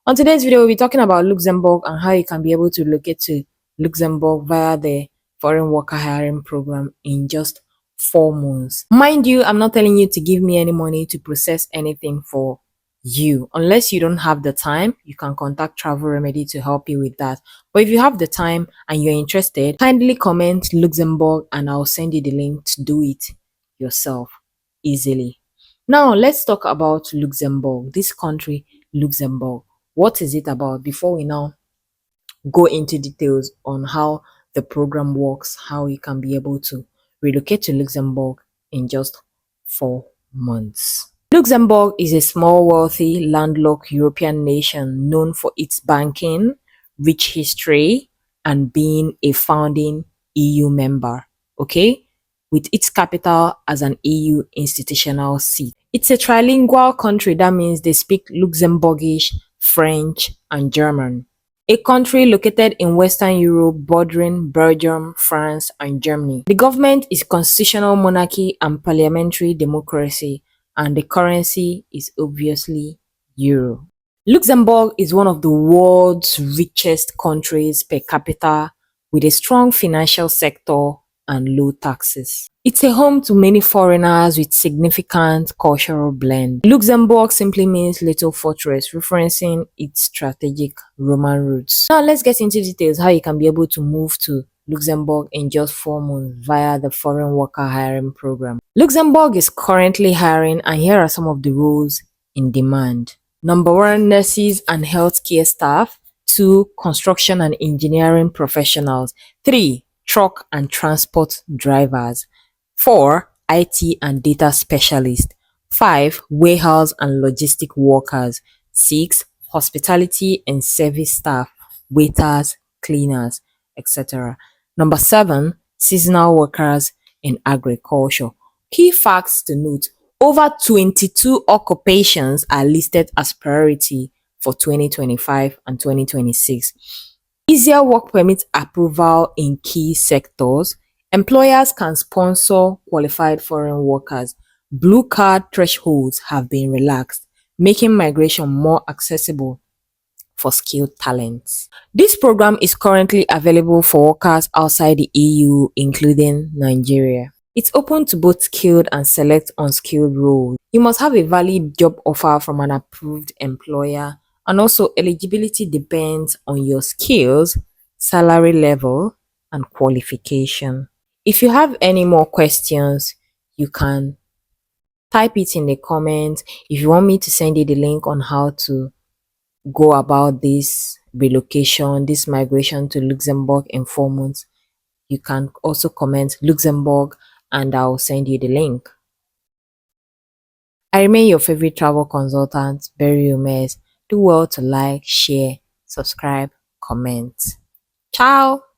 On today's video, we'll be talking about Luxembourg and how you can be able to relocate to Luxembourg via the foreign worker hiring program in just 4 months. Mind you, I'm not telling you to give me any money to process anything for you. Unless you don't have the time, you can contact Travel Remedy to help you with that. But if you have the time and you're interested, kindly comment Luxembourg and I'll send you the link to do it yourself easily. Now, let's talk about Luxembourg, this country, Luxembourg. What is it about before we now go into details on how the program works, how you can be able to relocate to Luxembourg in just 4 months. Luxembourg is a small, wealthy, landlocked European nation known for its banking, rich history, and being a founding EU member. Okay? With its capital as an EU institutional seat. It's a trilingual country, that means they speak Luxembourgish, French, and German. A country located in Western Europe bordering Belgium, France, and Germany. The government is constitutional monarchy and parliamentary democracy, and the currency is obviously euro. Luxembourg is one of the world's richest countries per capita with a strong financial sector and low taxes. It's a home to many foreigners with significant cultural blend. Luxembourg simply means little fortress, referencing its strategic Roman roots. Now let's get into details how you can be able to move to Luxembourg in just 4 months via the foreign worker hiring program. Luxembourg is currently hiring, and here are some of the roles in demand. Number 1, nurses and healthcare staff. 2, construction and engineering professionals. 3, truck and transport drivers. 4, IT and data specialists. 5, warehouse and logistic workers. 6, hospitality and service staff, waiters, cleaners, etc. Number 7, seasonal workers in agriculture. Key facts to note: over 22 occupations are listed as priority for 2025 and 2026. Easier work permit approval in key sectors. Employers can sponsor qualified foreign workers. Blue card thresholds have been relaxed, making migration more accessible for skilled talents. This program is currently available for workers outside the EU, including Nigeria. It's open to both skilled and select unskilled roles. You must have a valid job offer from an approved employer, and also eligibility depends on your skills, salary level, and qualification. If you have any more questions, you can type it in the comments. If you want me to send you the link on how to go about this relocation, this migration to Luxembourg in 4 months, you can also comment Luxembourg and I'll send you the link. I remain your favorite travel consultant, Berry Umez. Do well to like, share, subscribe, comment. Ciao!